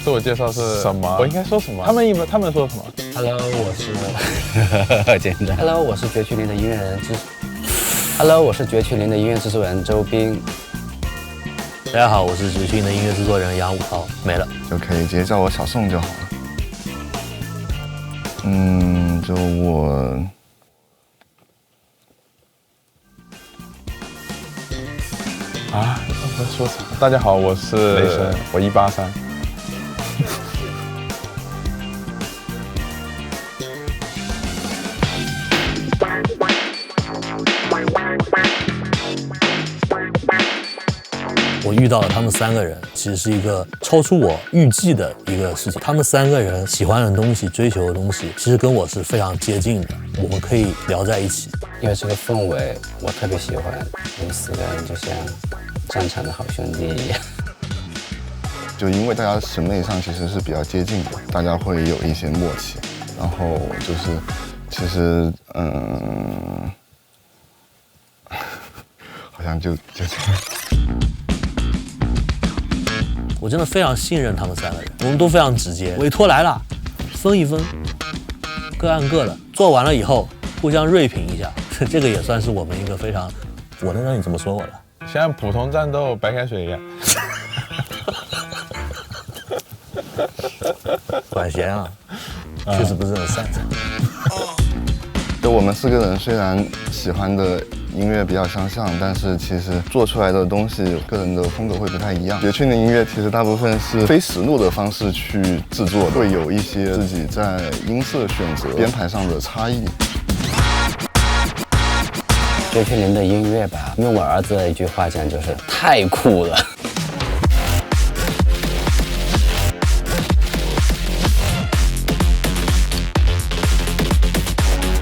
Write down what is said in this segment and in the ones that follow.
自我介绍是什么？我应该说什么？他们说什么 ？Hello， 我是简单。Hello， 我是绝区零的音乐人Hello， 我是绝区零的音乐制作人周斌。大家好，我是绝区零的音乐制作人杨武涛。没了，就可以直接叫我小宋就好了。就我。啊，我在说啥？大家好，我是雷神，我183。我遇到了他们3个人，其实是一个超出我预计的一个事情。他们3个人喜欢的东西、追求的东西，其实跟我是非常接近的，我们可以聊在一起。因为这个氛围，我特别喜欢。我们4个人就像战场的好兄弟一样。就因为大家审美上其实是比较接近的，大家会有一些默契。然后就是，其实好像就这样。我真的非常信任他们3个人，我们都非常直接。委托来了，分一分，各按各的。做完了以后，互相锐评一下，这个也算是我们一个非常……我能让你怎么说我的？像普通战斗白开水一样。管弦啊，确实不是很擅长。就我们4个人虽然喜欢的音乐比较相像，但是其实做出来的东西，个人的风格会不太一样。绝区的音乐其实大部分是非实录的方式去制作，会有一些自己在音色选择、编排上的差异。绝区零的音乐吧，用我儿子的一句话讲，就是太酷了。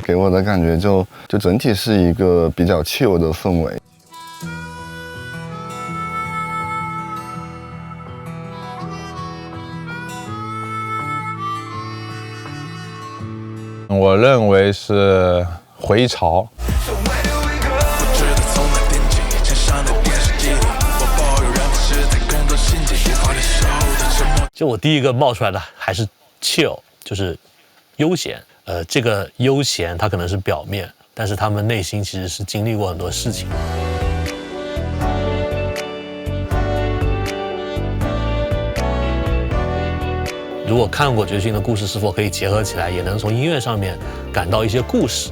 给我的感觉就整体是一个比较chill的氛围。我认为是回潮。就我第一个冒出来的还是 chill， 就是悠闲。这个悠闲它可能是表面，但是他们内心其实是经历过很多事情。如果看过绝区零的故事，是否可以结合起来，也能从音乐上面感到一些故事。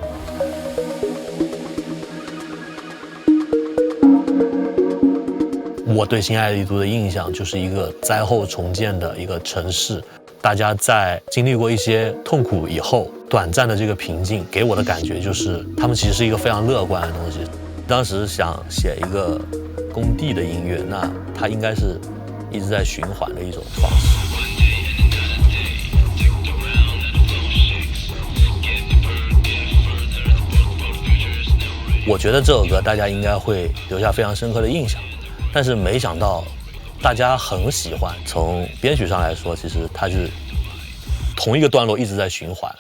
我对新爱丽都的印象就是一个灾后重建的一个城市。大家在经历过一些痛苦以后，短暂的这个平静，给我的感觉就是他们其实是一个非常乐观的东西。当时想写一个工地的音乐，那它应该是一直在循环的一种方式。我觉得这首歌大家应该会留下非常深刻的印象，但是没想到大家很喜欢。从编曲上来说，其实它是同一个段落一直在循环，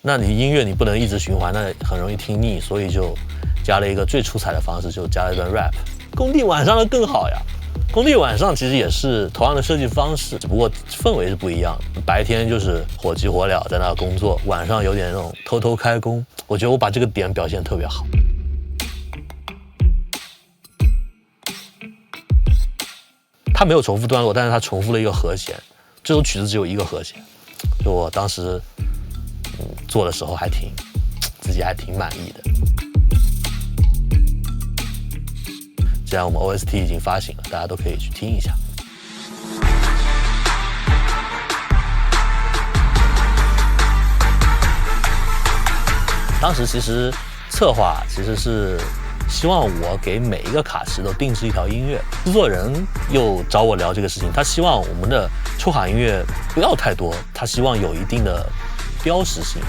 那你音乐你不能一直循环，那很容易听腻，所以就加了一个最出彩的方式，就加了一段 rap。 工地晚上的更好呀，工地晚上其实也是同样的设计方式，只不过氛围是不一样。白天就是火急火燎在那工作，晚上有点那种偷偷开工。我觉得我把这个点表现得特别好。它没有重复段落，但是它重复了一个和弦。这首曲子只有一个和弦，就我当时做的时候自己还挺满意的。既然我们 OST 已经发行了，大家都可以去听一下。当时其实策划其实是希望我给每一个卡池都定制一条音乐，制作人又找我聊这个事情，他希望我们的抽卡音乐不要太多，他希望有一定的标识性。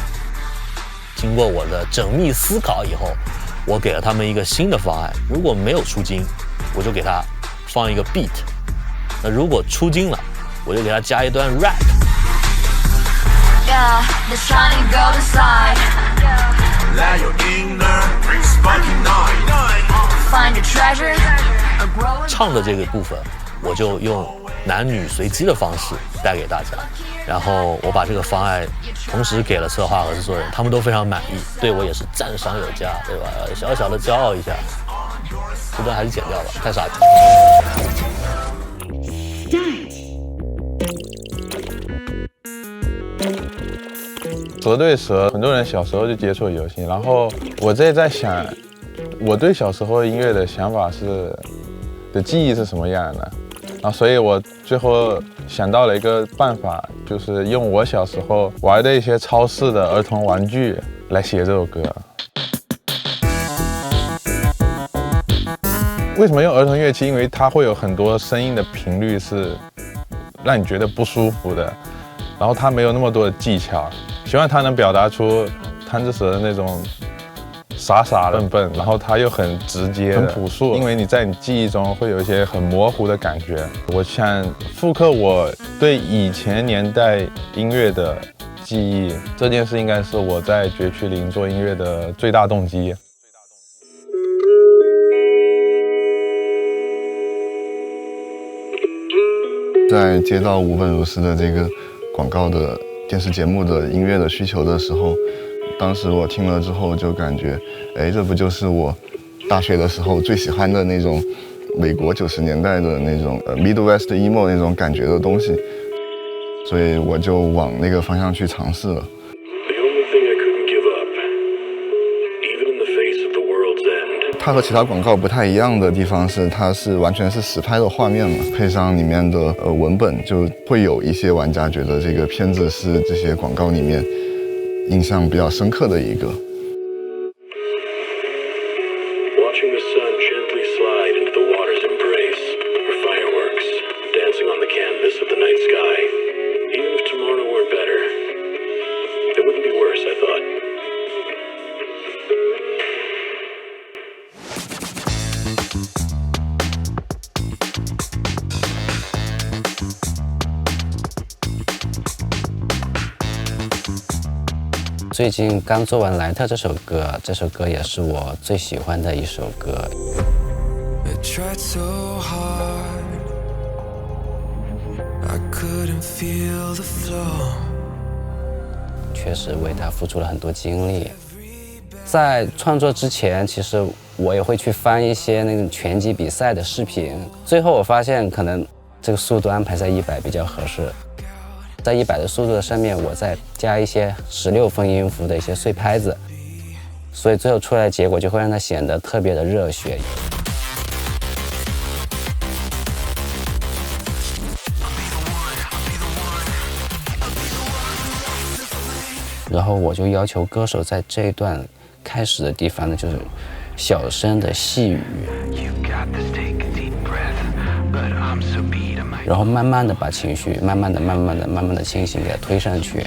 经过我的缜密思考以后，我给了他们一个新的方案。如果没有出金，我就给他放一个 beat； 那如果出金了，我就给他加一段 rap。Yeah, the shining golden side. Let your inner sparking night. Find your treasure. 唱的这个部分，我就用男女随机的方式带给大家。然后我把这个方案同时给了策划和制作人，他们都非常满意，对我也是赞赏有加，对吧？小小的骄傲一下，这段还是剪掉吧，太傻逼。蛇对蛇，很多人小时候就接触游戏，然后我这在想，我对小时候音乐的想法的记忆是什么样的，然后所以我最后想到了一个办法，就是用我小时候玩的一些超市的儿童玩具来写这首歌。为什么用儿童乐器？因为它会有很多声音的频率是让你觉得不舒服的，然后它没有那么多的技巧，希望它能表达出贪吃蛇的那种傻傻笨笨，然后它又很直接、很朴素，因为你在你记忆中会有一些很模糊的感觉。我想复刻我对以前年代音乐的记忆，这件事应该是我在绝区零做音乐的最大动机。在接到无本如斯的这个广告的电视节目的音乐的需求的时候，当时我听了之后就感觉，哎，这不就是我大学的时候最喜欢的那种美国90年代的那种Midwest emo 那种感觉的东西，所以我就往那个方向去尝试了。它和其他广告不太一样的地方是，它是完全是实拍的画面嘛，配上里面的文本，就会有一些玩家觉得这个片子是这些广告里面印象比较深刻的一个。最近刚做完莱特这首歌，这首歌也是我最喜欢的一首歌。确实为他付出了很多精力。在创作之前，其实我也会去翻一些那种拳击比赛的视频，最后我发现可能这个速度安排在100比较合适。在100的速度的上面，我再加一些16分音符的一些碎拍子，所以最后出来的结果就会让它显得特别的热血。然后我就要求歌手在这一段开始的地方呢，就是小声的细语，然后慢慢的把情绪慢慢的清醒给它推上去，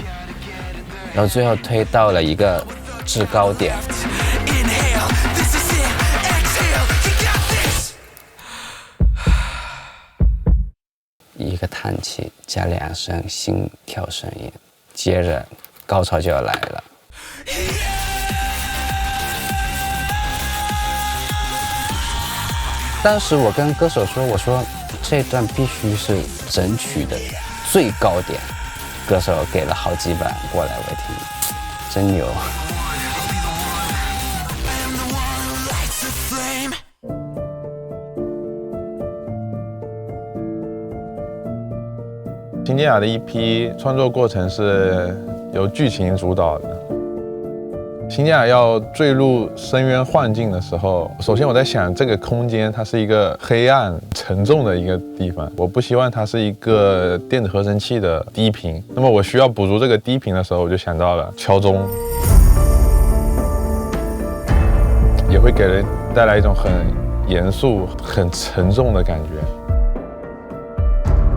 然后最后推到了一个制高点，一个叹气加2声心跳声音，接着高潮就要来了。当时我跟歌手说，我说这段必须是整曲的最高点，歌手给了好几版过来我一听，真牛。新建雅的EP创作过程是由剧情主导的。新建雅要坠入深渊幻境的时候，首先我在想，这个空间它是一个黑暗沉重的一个地方，我不希望它是一个电子合成器的低频。那么我需要补足这个低频的时候，我就想到了敲钟，也会给人带来一种很严肃、很沉重的感觉。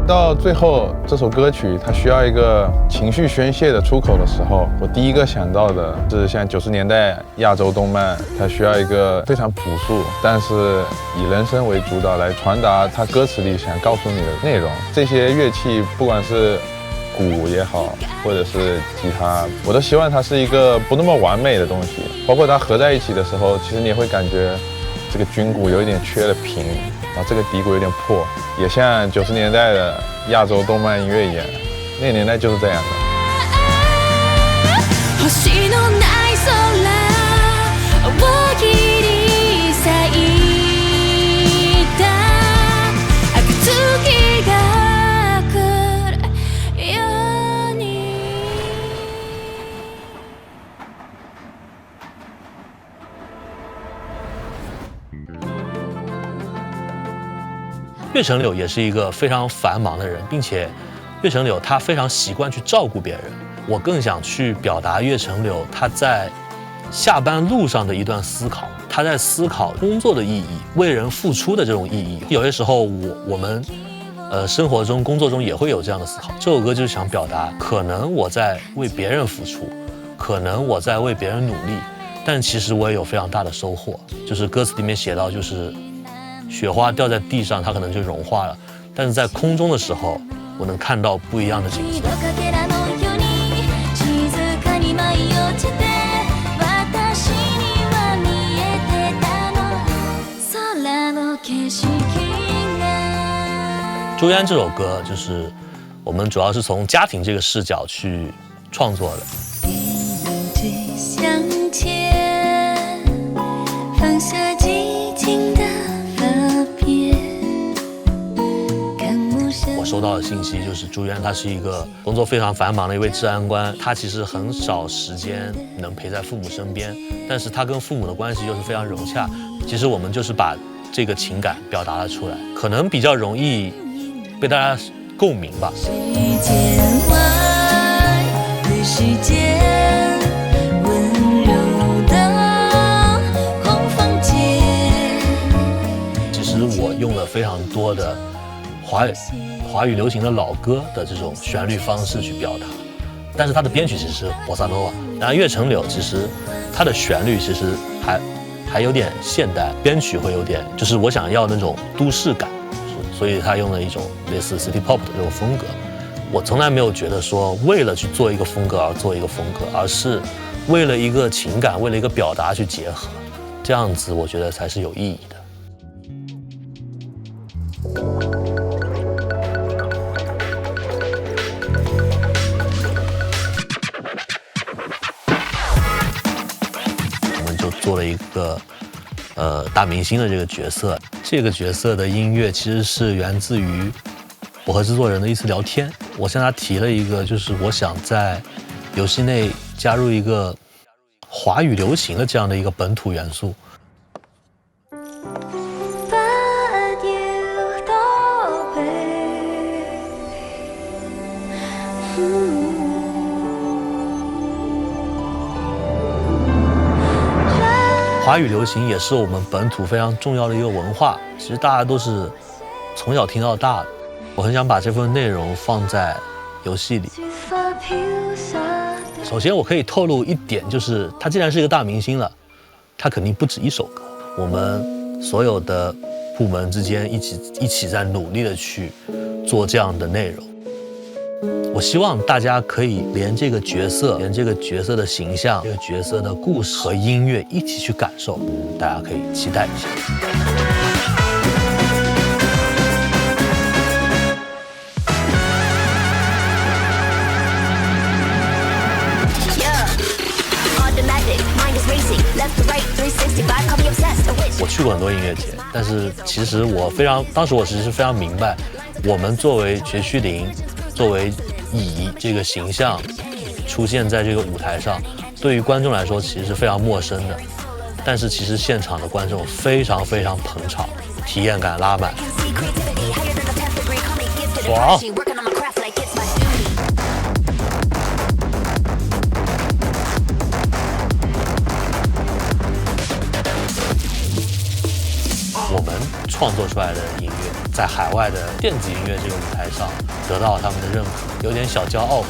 到最后，这首歌曲它需要一个情绪宣泄的出口的时候，我第一个想到的是像90年代亚洲动漫，它需要一个非常朴素，但是以人声为主导来传达它歌词里想告诉你的内容。这些乐器，不管是鼓也好，或者是吉他，我都希望它是一个不那么完美的东西。包括它合在一起的时候，其实你也会感觉这个军鼓有一点缺了频，然后这个底鼓有点破，也像90年代的亚洲动漫音乐一样，那个年代就是这样的。岳成柳也是一个非常繁忙的人，并且岳成柳他非常习惯去照顾别人。我更想去表达岳成柳他在下班路上的一段思考，他在思考工作的意义，为人付出的这种意义。有些时候我们生活中工作中也会有这样的思考。这首歌就是想表达，可能我在为别人付出，可能我在为别人努力，但其实我也有非常大的收获。就是歌词里面写到，就是雪花掉在地上，它可能就融化了，但是在空中的时候，我能看到不一样的景色。朱渊这首歌，就是我们主要是从家庭这个视角去创作的。我收到的信息就是朱渊他是一个工作非常繁忙的一位治安官，他其实很少时间能陪在父母身边，但是他跟父母的关系又是非常融洽。其实我们就是把这个情感表达了出来，可能比较容易被大家共鸣吧。其实我用了非常多的华语流行的老歌的这种旋律方式去表达，但是它的编曲其实是波萨诺瓦。然后岳成柳其实它的旋律其实还有点现代，编曲会有点，就是我想要那种都市感，所以他用了一种类似 City Pop 的这种风格。我从来没有觉得说为了去做一个风格而做一个风格，而是为了一个情感，为了一个表达去结合，这样子我觉得才是有意义的。我们就做了一个大明星的这个角色，这个角色的音乐其实是源自于我和制作人的一次聊天。我向他提了一个，就是我想在游戏内加入一个华语流行的这样的一个本土元素。华语流行也是我们本土非常重要的一个文化，其实大家都是从小听到大的。我很想把这份内容放在游戏里。首先我可以透露一点，就是他既然是一个大明星了，他肯定不止一首歌。我们所有的部门之间一起在努力的去做这样的内容。我希望大家可以连这个角色的形象、这个角色的故事和音乐一起去感受，大家可以期待一下。我去过很多音乐节，但是其实当时我其实非常明白，我们作为绝区零，作为乙这个形象出现在这个舞台上，对于观众来说其实是非常陌生的。但是其实现场的观众非常非常捧场，体验感拉满，爽！我们创作出来的音乐，在海外的电子音乐这个舞台上得到他们的认可，有点小骄傲。